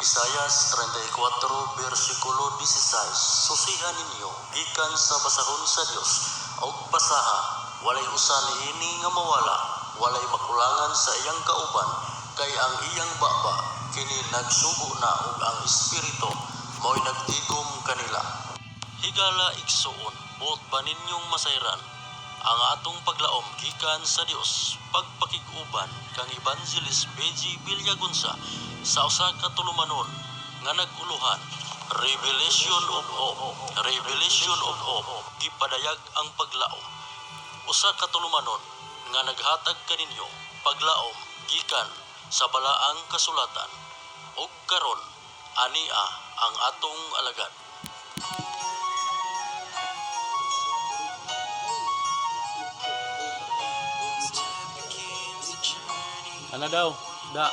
Isayas 34 bersikulo 16. Susihan ninyo gikan sa basahon sa Dios og basaha, walay usa niini nga mawala, walay makulangan sa iyang kauban, kay ang iyang baba kini nagsugo na ug ang espiritu mo'y nagtigom kanila. Higala igsuon, buot ba ninyong masayran ang atong paglaom gikan sa Dios, pagpakig-uban kang Evangelist Beji Villagonsa sa usa ka tulumanon nga naguluhan, Revelation of Hope, gipadayag ang paglaom. Usa ka tulumanon nga naghatag kaninyo paglaom gikan sa balaang kasulatan, ug karon ania ang atong alagad. Ano daw? Da.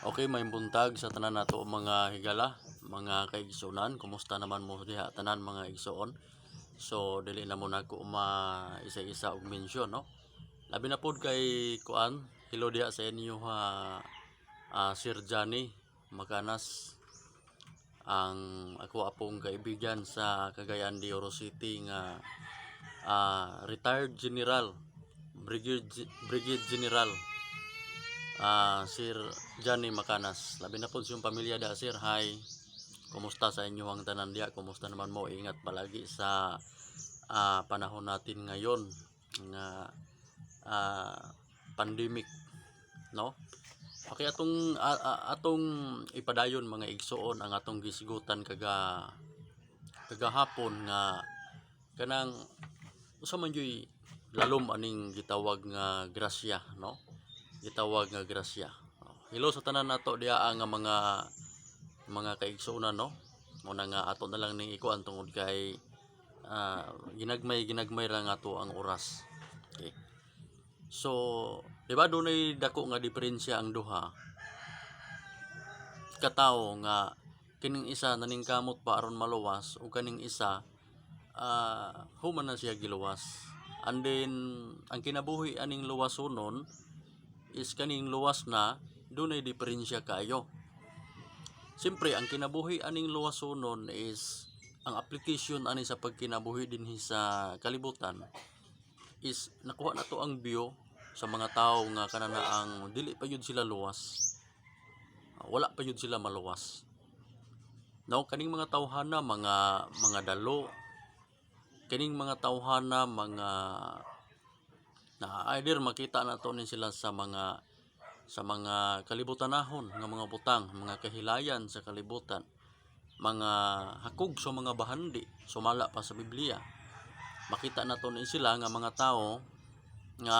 Okay, may buntag sa tanan nato mga higala, mga kaigsunan. Kumusta naman mo diha tanan mga igsuon? So dili na mo na ko isa-isa og mention, no? Labi na pod kay kuan, hello diha sa inyo Sir Johnny Makanas, ang ako apong kaibigan sa Cagayan de Oro City nga retired general, brigade general, Sir Johnny Makanas. Labi na po siyong pamilya da, sir. Hi, kumusta sa inyo ang tanan diya? Kumusta naman mo? Ingat palagi sa panahon natin ngayon nga pandemic, no? Okay, atong ipadayon mga igsuon ang atong gisigutan kagahapon nga kanang usa man joy lalom aning gitawag nga grasya, no? Gitawag nga grasya. Hello sa tanan nato diha nga mga kaigsuonan, no? Muna nga ato na lang ning ikuan tungod kay ginagmay lang ato ang oras. Okay. So, diba dunay dako nga diferensya ang duha katawo nga kining isa naningkamot pa aron maluwas ug kaning isa human na siya giluwas. And then ang kinabuhi aning luwasonon is kaning luwas na dunay diferensya kayo. Siyempre ang kinabuhi aning luwasonon is ang application ani sa pagkinabuhi dinhi sa kalibutan is nakuha na to ang view sa mga tao nga kanana ang dili pa yun sila luwas, wala pa yun sila maluwas, no? Kaning mga tawhana mga dalo, kaning mga tawhana mga na either makita na to ni sila sa mga kalibutanahon nga mga butang, mga kahilayan sa kalibutan, mga hakog sa mga bahandi sumala pa sa Biblia. Makita na to ni sila nga mga tao nga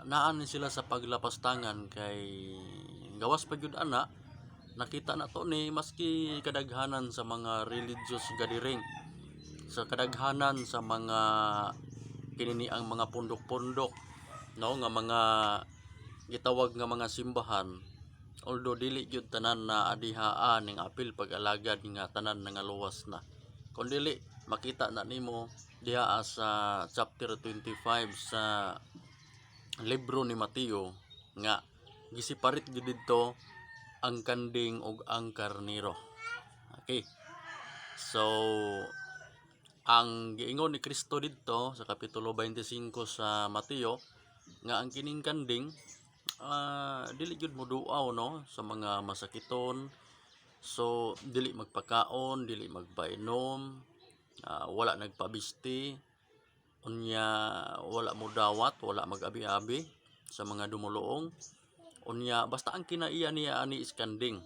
naan sila sa paglapastangan kay gawas pa gyud ana. Nakita na to ni maski kadaghanan sa mga religious gathering, sa kadaghanan sa mga kinini ang mga pundok-pundok, no, nga mga gitawag nga mga simbahan, although dili gyud tanan na adihaan ning apil pag-alagad nga tanan nga luwas na, kundi makita na nimo diha sa chapter 25 sa libro ni Mateo nga gisiparit gyud didto ang kanding ug ang karnero. Okay, so ang giingon ni Kristo didto sa kapitulo 25 sa Mateo nga ang kining kanding dili gyud moduaw, no, sa mga masakiton. So dili magpakaon, dili magpainom, wala nagpabisti, unya wala mo dawat, wala mag-abi-abi sa mga dumuluong, unya basta ang kinaiya niya ani is kanding.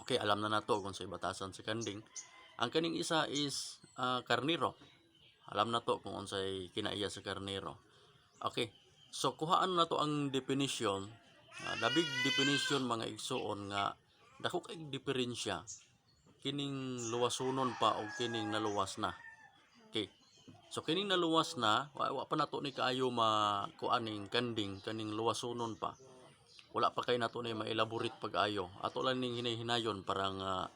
Okay, alam na nato kung sa batasan sa kanding. Ang kaning isa is karnero. Alam na to kung unsay kinaiya sa karnero. Okay, so kuhaan na to ang definition, the big definition mga igsuon nga dako kay diferensya kining luwasonon pa o kining naluwas na. Okay, so kining naluwas na wa pa nato ni kaayo makuaning kanding kaning luwasonon pa, wala pa kay nato ni ma-elaborate pag-ayo. Ato lang ning hinay-hinayon para nga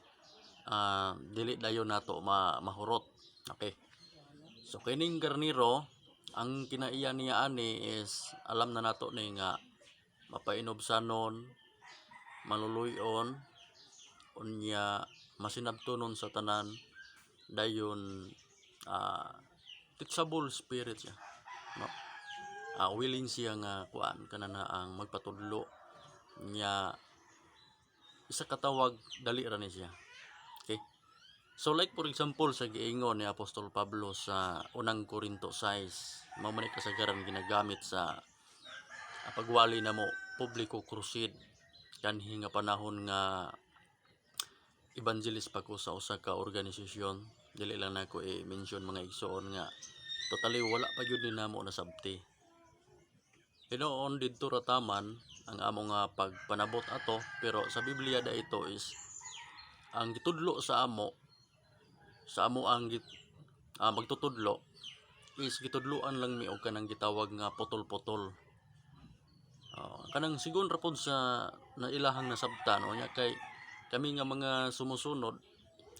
dili dayon nato mahurot. Okay, So kining karniro, ang kinaiya niya ani is alam na nato ni nga mapainobsanon, maluluyon, unya masinabtunon sa tanan, dayon teachable spirit siya, no? Willing siya nga kuan kanana ang magpatudlo nya isa katawag dali ra ni siya. Okay? So like for example sa giingon ni Apostol Pablo sa unang Korinto 6, mao man kasagaran ginagamit sa pagwali na mo publiko crusade kanhi nga panahon nga evangelist pa ko sa usa ka organisasyon. Dili lang nako i-mention mga igsoon nga totally wala pa gyud ni namo nasabti. Hinoon didto ra taman ang amo nga pagpanabot ato, pero sa Biblia da ito is ang gitudlo sa amo ang magtutudlo is gitudloan lang mi og kanang gitawag nga putol-putol. Kanang sigon ra pod sa nailahang nasabtan o nya kay kami nga mga sumusunod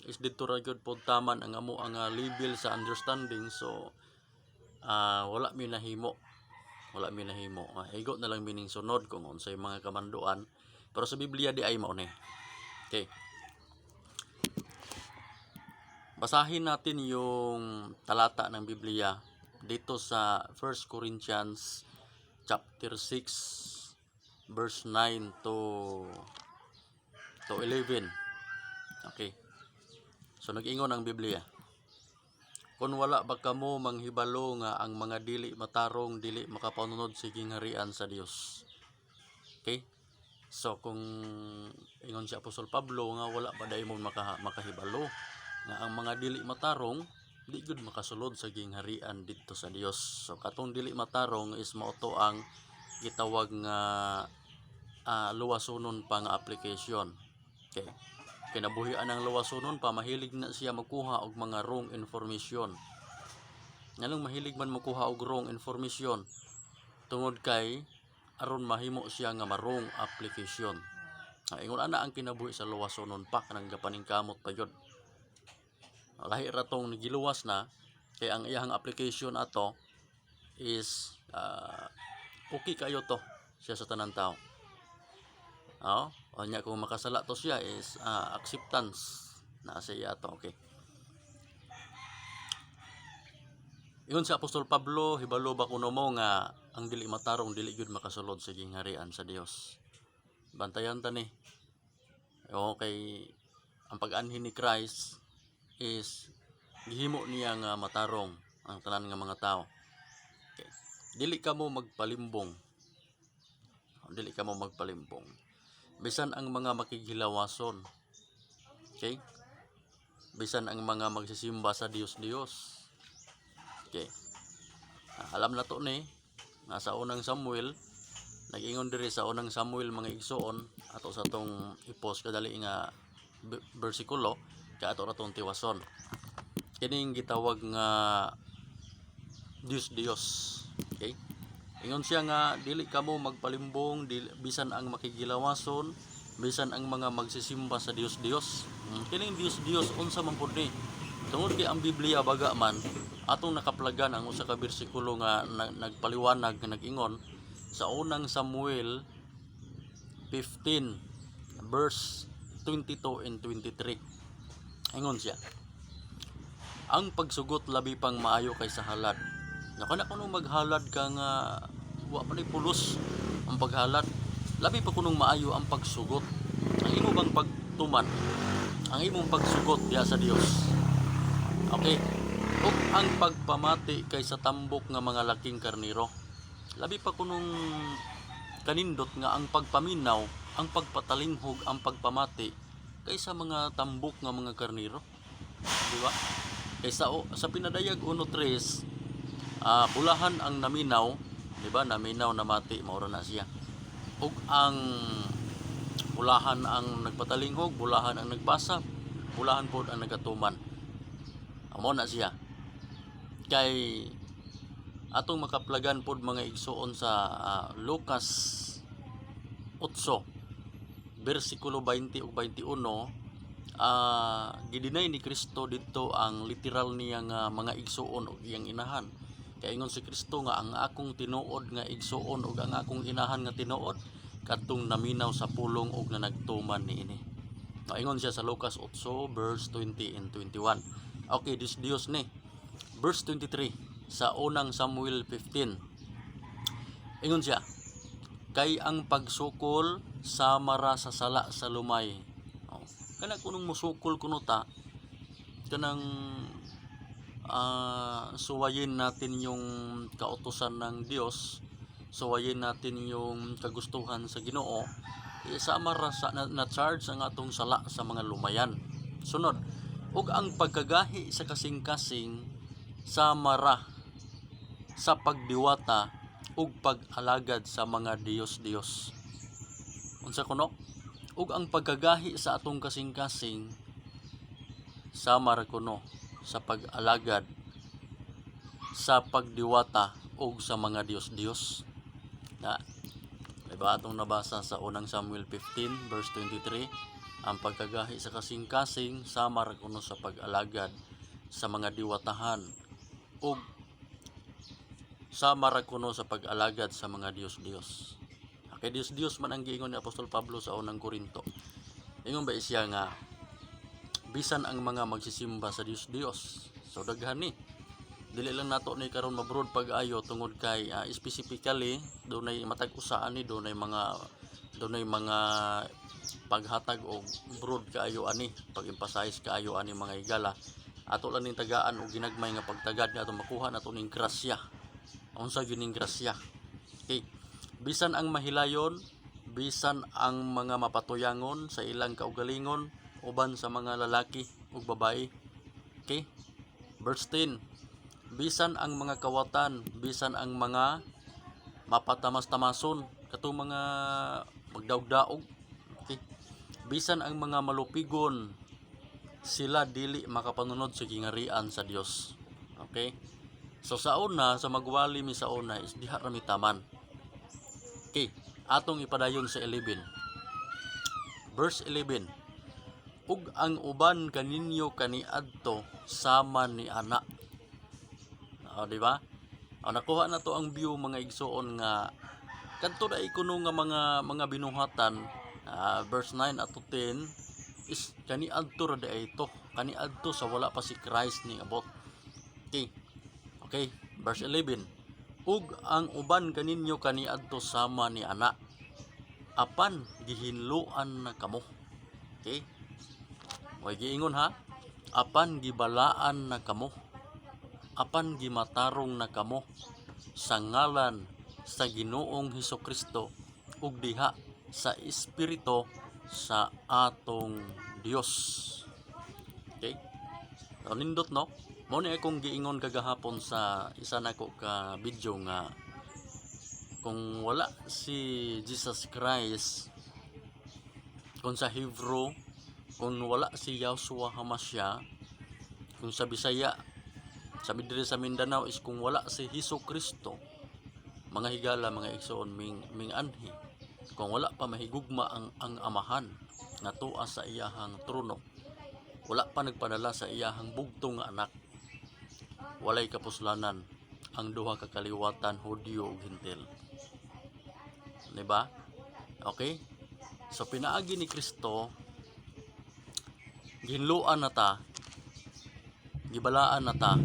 is didto ra gyud pod taman ang amo ang level sa understanding. So wala mi nahimo. Higot na lang mining sunod kung unsay mga kamanduan, pero sa Biblia di ay mao ni. Okay. Basahin natin yung talata ng Biblia dito sa 1 Corinthians chapter 6 verse 9 to 11. Okay. So nag-ingon ang Biblia. Kung wala ba kamo manghibalo nga ang mga dili matarong dili makapanunod sa gingharian sa Dios. Okay? So kung ingon si Apostol Pablo nga wala ba dayon makahibalo nga ang mga dili matarong di gud makasulod sa gingharian didto sa Dios. So katong dili matarong is mao to ang gitawag nga luwasonon pa nga application. Okay. Kinabuhian ang luwasonon pa, mahilig na siya magkuha og mga wrong information. Nganong mahilig man magkuha og wrong information tungod kay aron mahimo siya nga marong application. Ingon ana ang kinabuhi sa luwasonon pa kanang gapaningkamot pa gyud. Lahi ra tong giluwas na kay ang iyang application ato is okay kayo to siya sa tanan tao. O nya kung makasala to siya is acceptance na siya to. Okay. Ingon sa Apostol Pablo, hibalo ba kuno mo nga ang dili matarong dili gyud makasulod sa gingharian sa Dios. Bantayan ta ni. Okay, ang pag-anhin ni Christ is gihimo niya nga matarong ang tanan nga mga tao. Okay. Dili ka mo magpalimbong. Bisan ang mga makighilawason. Okay? Bisan ang mga magsisimba sa Dios. Okay. Alam na to ni nga sa unang Samuel, nag-ingon diri sa unang Samuel mga igsoon ato sa tong ipos kadali nga bersikulo kay ato ra tong tiwason. Kining gitawag nga Dios. Okay? Ingon siya nga dili kamo magpalimbong bisan ang makigilawason, bisan ang mga magsisimba sa Dios. Kining Dios unsa man pud ni? Tungod kay ang Biblia baga man atong nakaplagan ang usa ka bersikulo nga nagpaliwanag nga nag-ingon sa unang Samuel 15 verse 22 and 23. Ingon siya, ang pagsugot labi pang maayo kaysa halad. Nakana kuno maghalad ka nga wa pa ni pulos ang paghalad, labi pa kunong maayo ang pagsugot. Ang imo bang pagtuman, ang imong pagsugot diha sa Dios. Okay. Ug ang pagpamati kaysa tambok nga mga laking karniro, labi pa kunong kanindot nga ang pagpaminaw, ang pagpatalinghog, ang pagpamati kaysa mga tambok nga mga karniro. Di ba? Kaysa sa pinadayag 1:3, bulahan ang naminaw, di ba? Naminaw na mati, maura na siya. Ug ang bulahan ang nagpatalinghog, bulahan ang nagpasa, bulahan pod ang nagatuman. Amo na siya. Kay atong makaplagan pod mga igsoon sa Lucas 8 bersikulo 20 ug 21, gidinay ni Kristo dito ang literal niya nga mga igsuon ug iyang inahan. Kay ingon si Kristo nga ang akong tinuod nga igsuon ug ang akong inahan nga tinuod kadtong naminaw sa pulong ug nanagtuman niini. Ingon siya sa Lucas 8 verse 20 and 21. Okay, Dios ni. Verse 23 sa unang Samuel 15. Ingon siya, kay ang pagsukol samara sa sala sa lumay. Kana kunong musukol kuno ta, kanang suwayin natin yung kautusan ng Diyos, suwayin natin yung kagustuhan sa Ginoo, samara sa na charge ang atong sala sa mga lumayan. Sunod, ug ang pagkagahi sa kasing-kasing samara sa pagdiwata ug pag-alagad sa mga Diyos-Diyos. Unsa kuno? Ug ang pagkagahi sa atong kasing-kasing samara kuno sa pag-alagad sa pagdiwata ug sa mga Diyos-Diyos. Na diba atong nabasa sa unang Samuel 15 verse 23, ang pagkagahi sa kasing-kasing samara kuno sa pag-alagad sa mga diwatahan ug samara kuno sa pag-alagad sa mga Diyos-Diyos. Kay Diyos man ang giingon ni Apostol Pablo sa unang Korinto. Ingon ba siya nga bisan ang mga magsisimba sa Diyos. So daghan ni. Dili lang nato ni karon mabrod pag-ayo tungod kay specifically dunay matag usaan ni dunay mga paghatag og broad kaayo ani, pag-emphasize kaayo ani mga higala. Ato lang ning tagaan og ginagmay nga pagtagad nga ato makuha nato ning grasya. Unsa gining grasya? Okay. Bisan ang mahilayon, bisan ang mga mapatuyangon sa ilang kaugalingon uban sa mga lalaki ug babae. Okay? Verse 10. Bisan ang mga kawatan, bisan ang mga mapatamas-tamason, katong mga magdaog-daog. Okay? Bisan ang mga malupigon, sila dili makapanunod sa gingarian sa Dios. Okay? So sa una, sa magwali mi sa una is diha ra mi taman. Okay, atong ipadayon sa 11. Verse 11. Ug ang uban kaninyo kaniadto sama ni ana. Di ba? Nakuha na to ang view mga igsoon nga kadto dai kuno nga mga binuhatan. Verse 9 at 10 is kaniadto ra dai ito. Kaniadto sa wala pa si Christ ni abot. Okay. Okay, verse 11. Ug ang uban kaninyo kaniadto sama ni ana. Apan gihinluan na kamo. Okay? Way giingon ha, apan gibalaan na kamo, apan gimatarong na kamo sa ngalan sa Ginoong Hesukristo ug diha sa Espiritu sa atong Dios. Okay? So, nindot no? Mo ni akong giingon kagahapon sa isa nako ka video nga kung wala si Jesus Christ, kung sa Hebrew kung wala si Yahshua Hamasya, kung sa Bisaya, sabi diri sa Mindanao is kung wala si Hesukristo, mga higala, mga igsoon, ming anhi, kung wala pa mahigugma ang amahan na tuwa sa iyahang trono, wala pa nagpadala sa iyahang bugtong anak, walay kapuslanan ang duha ka kaliwatan, Hudyo ug Hintil. Diba? Okay? So pinaagi ni Kristo, ginluan na ta, gibalaan na ta,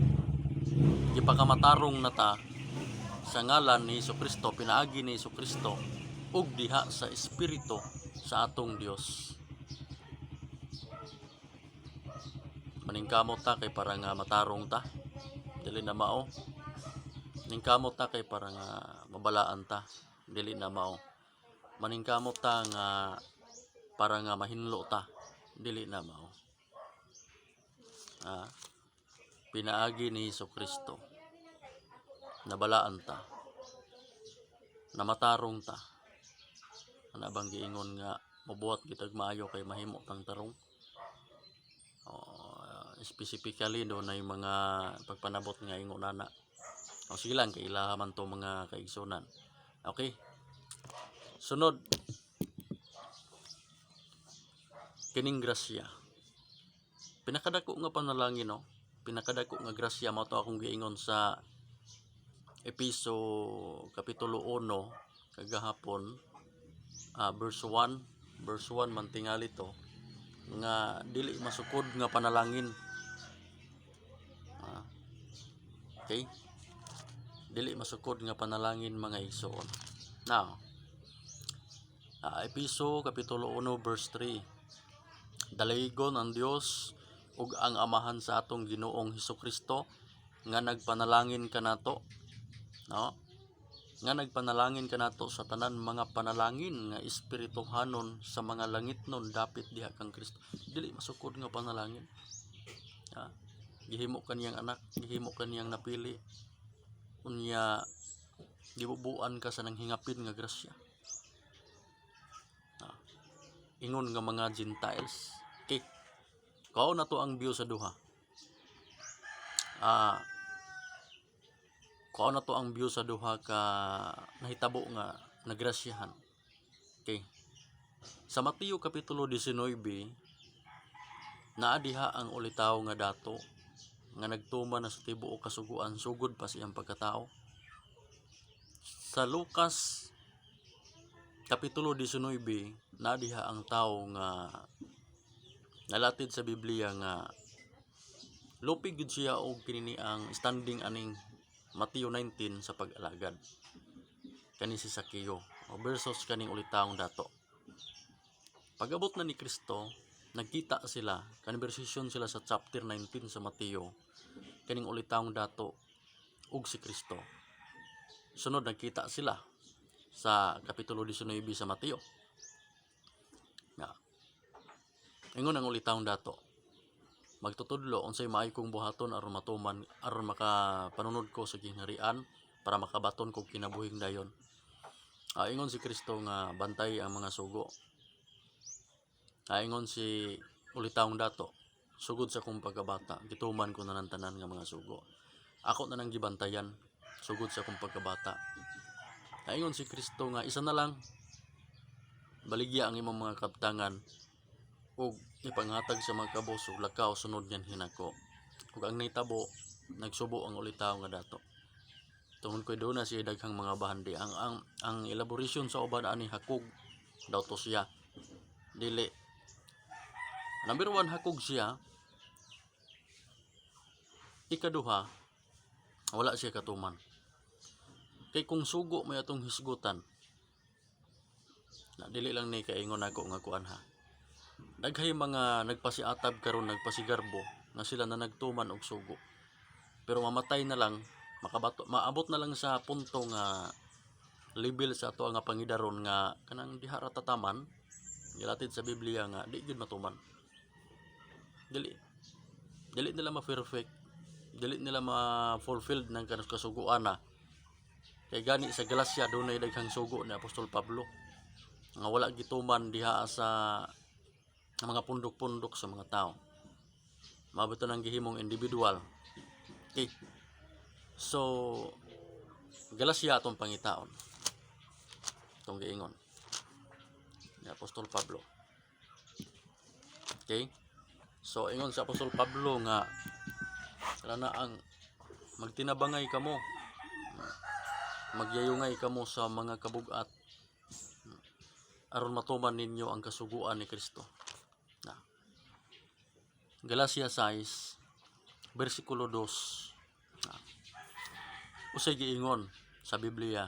gipakamatarong na ta sa ngalan ni Hesukristo, pinaagi ni Hesukristo ug diha sa Espiritu sa atong Dios. Maningkamot ta kay para nga matarong ta, dili na mao. Maningkamot ta kay para nga mabalaan ta, dili na mao. Maningkamot ta nga para nga mahinlo ta, dili na mao. Pinaagi ni Hesukristo, nabalaan ta, namatarong ta. Ana bang giingon nga mabuhat kitag maayo kay mahimo tang tarong? Specifically do na yung mga pagpanabot nga ingon nana. Sige lang kay ilahaman to mga kaigsunan. Okay? Sunod, kining grasya. pinakadako nga panalangin, no, pinakadako nga grasya mao to akong giingon sa Episo kapitulo 1 kagahapon, verse 1 man tingali to, nga dili masukod nga panalangin. Okay, dili masukod nga panalangin mga igsoon. Now, Episo kapitulo 1 verse 3, dalaygon ang Dios ug ang amahan sa atong Ginoong Hesukristo nga nagpanalangin kanato, no, nga nagpanalangin kanato sa tanan mga panalangin nga espirituhanon sa mga langitnon dapit diha kang Kristo. Dili masukod nga panalangin. Gihimo kaniyang anak, gihimo kaniyang napili, unya gibubuan ka sa nanghingapin nga grasya. Ingon nga mga Gentiles. Okay, kao na to ang view sa duha. Kao na to ang view sa duha ka nahitabo nga nagrasyahan. Okay, sa Mateo kapitulo 19 naa diha ang ulitaw nga dato nga nagtuman na sa tibuok kasuguan sugod pa siyang pagkatao. Sa Lucas kapitulo 19 naa diha ang tawo nga nalatid sa Biblia nga lupig gid siya og kinini ang standing aning Mateo 19 sa pag-alagad. Kani si Sakeo versus kaning ulitawong dato. Pag-abot na ni Kristo, nagkita sila, conversation sila sa chapter 19 sa Mateo, kaning ulitawong dato ug si Kristo. Sunod nagkita sila sa kapitulo 19 sa Mateo. Ingon ang ulitawong dato, magtutudlo unsay maayo kong buhaton aron matuman, aron makapanunod ko sa gingharian para makabaton kog kinabuhing dayon. Ingon si Kristo nga bantay ang mga sugo. Ingon si ulitawong dato, sugod sa kong pagkabata, gituman ko na ng tanan nga mga sugo. Ako na nang gibantayan, sugod sa kong pagkabata. Ingon si Kristo nga isa na lang, baligya ang imong mga kabtangan, ug ipanghatag sa mga kabos ug lakaw sunod niyan hinako. Ug ang nahitabo, nagsubo ang ulitaw nga dato. Tungod ko'y doon na siya daghang mga bahandi. Ang elaboration sa uban ani hakog daw to siya. Dili. Number 1, hakog siya. Ikaduha, wala siya katuman. Kay kung sugo may atong hisgutan, na dili lang ni kaingon ako nga kuan ha. Daghay mga nagpasiatab karon nagpasigarbo nga sila na nagtuman og sugo. Pero mamatay na lang, maabot na lang sa punto nga level sa ato nga pangidaron nga kanang diha ra tataman, gilatid sa Biblia nga di gyud matuman. Dili nila ma-perfect, dili nila ma-fulfilled ng kasuguan na. Kay gani sa Galacia dunay daghang sugo ni Apostol Pablo nga wala gituman diha sa mga pundok-pundok sa mga tao. Mabuto nang gihimong individual. Okay. So Galacia atong pangitaon. Itong giingon ni Apostol Pablo. Okay. So ingon sa Apostol Pablo nga kana ang magtinabangay kamo, magyayungay kamo sa mga kabug-at aron matuman ninyo ang kasuguan ni Kristo. Galacia 6 versikulo 2. Usay giingon sa Biblia,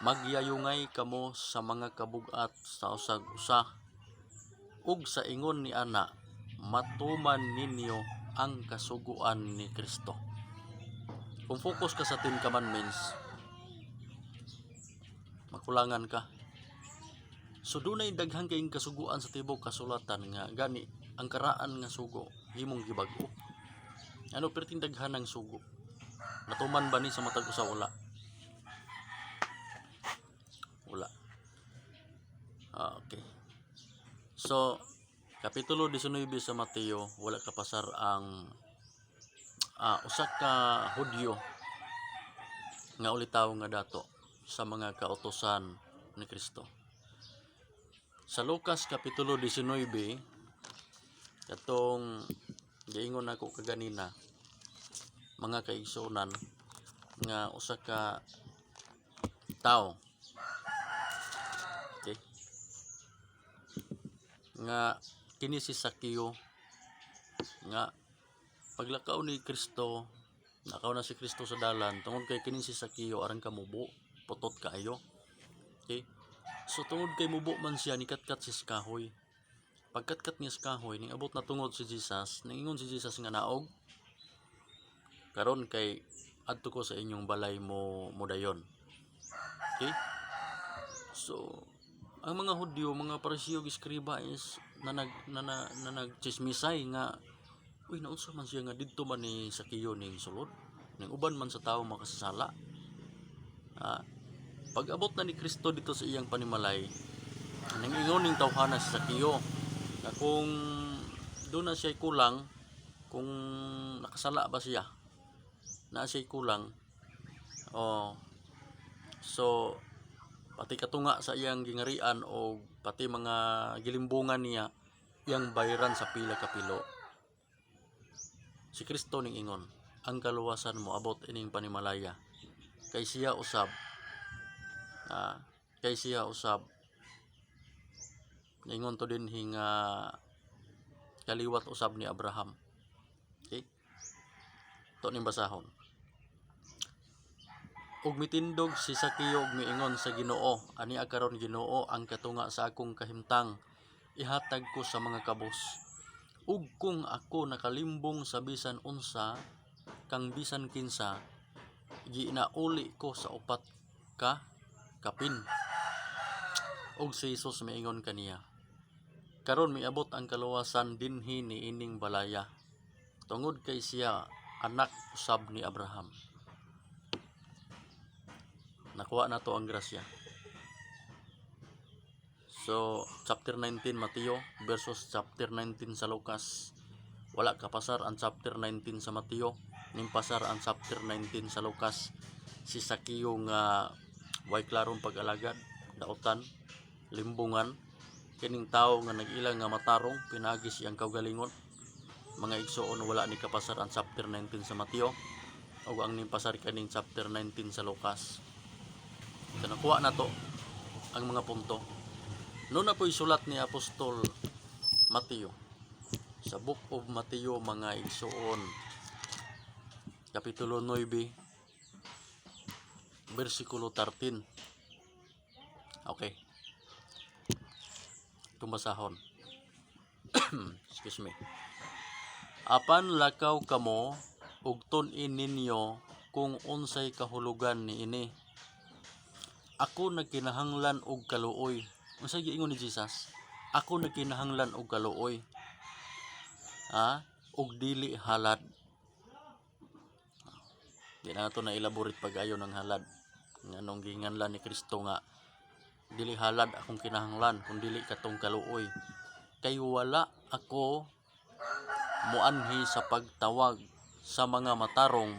magyayungay kamo sa mga kabug-at sa usag-usa ug sa ingon ni ana matuman ninyo ang kasuguan ni Kristo. Kung focus ka sa 10 commandments, makulangan ka. So dunay daghang kayong kasuguan sa tibok kasulatan nga gani ang karaan nga sugo himong gibag-o. Ano perting daghan ng sugo? Natuman ba ni sa matag usa? Wala. Okay. So kapitulo 19 sa Mateo, wala kapasar ang usa ka Hudyo nga ulitaw nga dato sa mga kautosan ni Kristo. Sa Lucas kapitulo 19 Katong giingon ako kaganina, mga kaigsunan, nga usa ka tao, okay, nga kini si Sakyo, nga paglakaw ni Kristo, nakaw na si Kristo sa dalan, tungod kay kini si Sakyo aran kamubo, putot kaayo. Okay, so tungod kay mubo man siya, nikatkat si kahoy. Pagkatkat niya sa kahoy, ning abot na tungod si Jesus, ningingon si Jesus nga naog, karon kay adto ko sa inyong balay mo dayon. Okay, so ang mga Hudyo, mga Parisiyo, iskriba is nagchismisay nga, uy, naunsa man siya nga didto man ni Sakyo ning sulod, ning uban man sa tawo makasasala. Pag abot na ni Kristo dito sa iyang panimalay, ning ingon ning tawhana si Sakyo, na kung doon na siya kulang, kung nakasala ba siya, na siya kulang, so pati katunga sa iyang gingarian o pati mga gilimbungan niya, iyang bayaran sa pila ka pilo. Si Kristo ning ingon, ang kaluwasan mo abot ining panimalaya, kay siya usab, ingon to din hinga kaliwat usab ni Abraham. Okay, to ning basahon. Ug mitindog si Sakyo ug miingon sa Ginoo, ani karon Ginoo, ang katunga sa akong kahimtang ihatag ko sa mga kabus. Ug kung ako nakalimbong sa bisan unsa kang bisan kinsa, ginauli ko sa upat ka kapin. Ug si Jesus miingon kaniya, karon miabot ang kaluwasan dinhi ni ining balaya, tungod kay siya anak usab ni Abraham. Nakuha na to ang grasya. So, chapter 19 Mateo versus chapter 19 sa Lucas. Wala kapasar ang chapter 19 sa Mateo, ning pasar ang chapter 19 sa Lucas. Si Sakyo nga way klarong pag-alagad, daotan, limbungan, kining tao nga nag-ilang nga matarong, pinagis iyang kaugalingon. Mga igsoon, wala ni kapasar ang chapter 19 sa Mateo, o ang nimpasar kaning chapter 19 sa Lucas. So, nakuha na to ang mga punto. Noon na po isulat ni Apostol Mateo sa Book of Mateo, mga igsoon, kapitulo 9 versikulo 13. Okay, tumbasahon. Excuse me. Apan lakaw kamo ug tun-in ninyo kung unsay kahulugan niini. Ako nagkinahanglan og kaluoy. Unsa giingon ni Jesus? Ako nagkinahanglan og kaluoy. Og dili halad. Di na ito na elaborate pag-ayo ng halad. Nganong ginganlan ni Kristo nga, dili halad akong kinahanglan, kung dili katong kaluoy. Kay wala ako muanhi sa pagtawag sa mga matarong,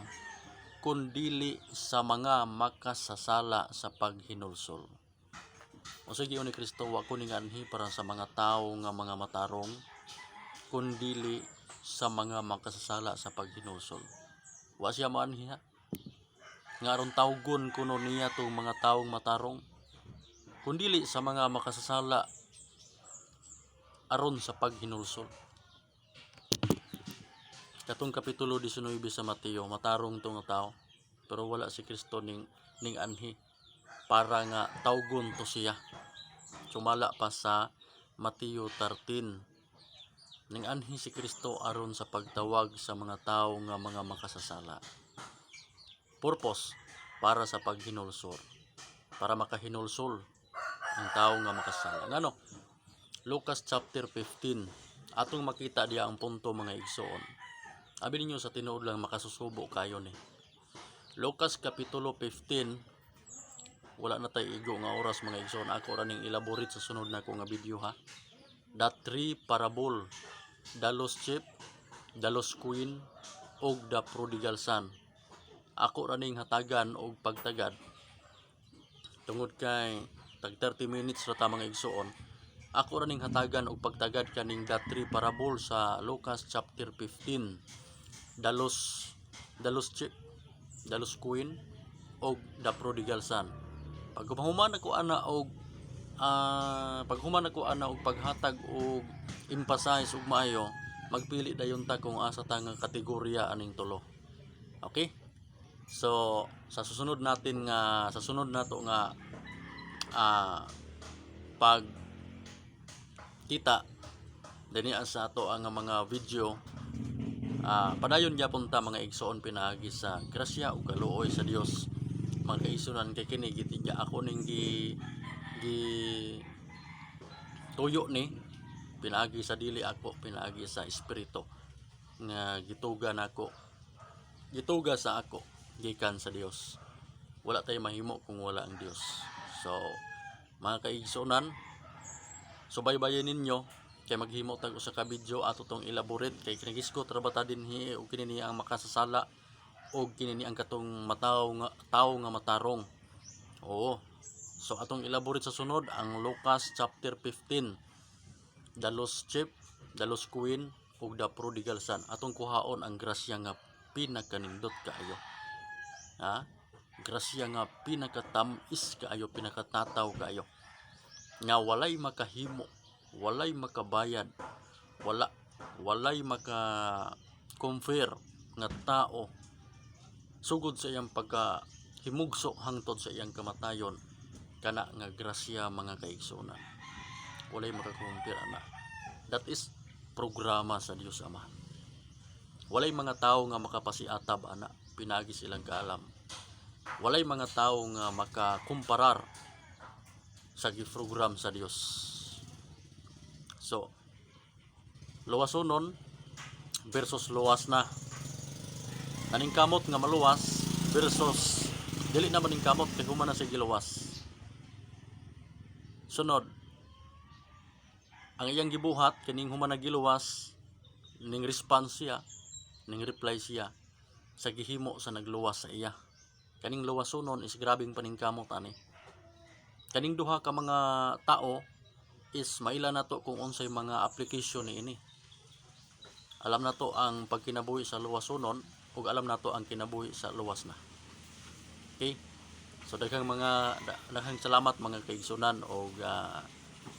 kundili sa mga makasasala sa paghinulsol. O sige ni Kristo, wa ko ning anhi para sa mga tao nga mga matarong, kundili sa mga makasasala sa paghinulsol. Wa siya maanhi ha, nga aron tawgon kuno niya tong mga taong matarong, kundili sa mga makasasala aron sa paghinulsol. Katong kapitulo 19 sa Mateo, matarong tong tao, pero wala si Kristo ning anhi para nga tawgon to siya. Sumala pa sa Mateo 13, ning anhi si Kristo aron sa pagtawag sa mga tao nga mga makasasala. Purpose, para sa paghinulsol, para makahinulsol ang tao nga makasasala. Ngano? Lucas chapter 15, atong makita diya ang punto, mga igsoon. Abi ninyo sa tinuod lang makasusubo kayo ni. Lucas kapitulo 15, wala na tay igo nga oras, mga igsoon. Ako ra ning elaborate sa sunod na ko nga video ha. The three parable, the lost sheep, the lost coin, og the prodigal son. Ako ra ning hatagan og pagtagad, tungod kay tag 30 minutes ra ta, mga igsoon. ako ra ning hatagan og pagtagad kaning the three parable sa Lucas chapter 15. Dalos queen og the prodigal son. Paghuman ako ana og paghatag og emphasize og maayo, magpili dayon ta kung asa ta nga kategorya aning tulo. Okay? So sa susunod nato nga pag kita dinhi sa ato ang mga video, padayon gyapon ta mga igsoon pinaagi sa grasya ug kaluoy sa Dios. Mga kaigsunan, kay kini gitigya ako ning gi tuyo ni pinaagi sa dili ako, pinaagi sa espiritu nga gituga sa ako gikan sa Dios. Wala tayo mahimo kung wala ang Dios. So mga kaigsunan, subaybayan ninyo kay maghimo tag usa ka video ato tong elaborate kay kinagisgo trabata dinhi og kini ang makasasala og kini ang katong tawo nga matarong. Oo. So atong elaborate sa sunod ang Lucas chapter 15. The lost sheep, the lost queen ug the prodigal son. Atong kuhaon ang grasya nga pinakanindot kaayo. Grasya nga pinakatamis kaayo, pinakatataw kaayo. Nga walay makahimo, walay makabayad, walay maka-confer nga tao sugod sa iyang pagkahimugso hangtod sa iyang kamatayon, kana nga grasya mga kaigsunan. Walay makakumpir ana. That is programa sa Dios Ama. Walay mga tao nga makapasiatab ana, pinagi silang kaalam. Walay mga tao nga makakumparar sa giprogram sa Dios. So luwasonon versus luwas na. Aning kamot nga maluwas versus dili na maning kamot kay human na sa giluwas. Sunod, ang iyang gibuhat kining human na giluwas, ning response siya, ning reply siya sa gihimo sa nagluwas sa iya. Kaning luwasonon is grabing paningkamot ani. Kaning duha ka mga tao is maila nato kung unsay mga application niini. Alam nato ang pagkinabuhi sa luwasonon ug alam nato ang kinabuhi sa luwas na. Okay? So daghang salamat mga kaigsunan og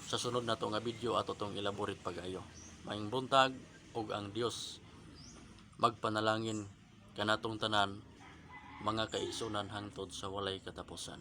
sa sunod nato nga video ato tong elaborate pagayo. Maayong buntag ug ang Dios magpanalangin kanatong tanan mga kaigsunan hangtod sa walay katapusan.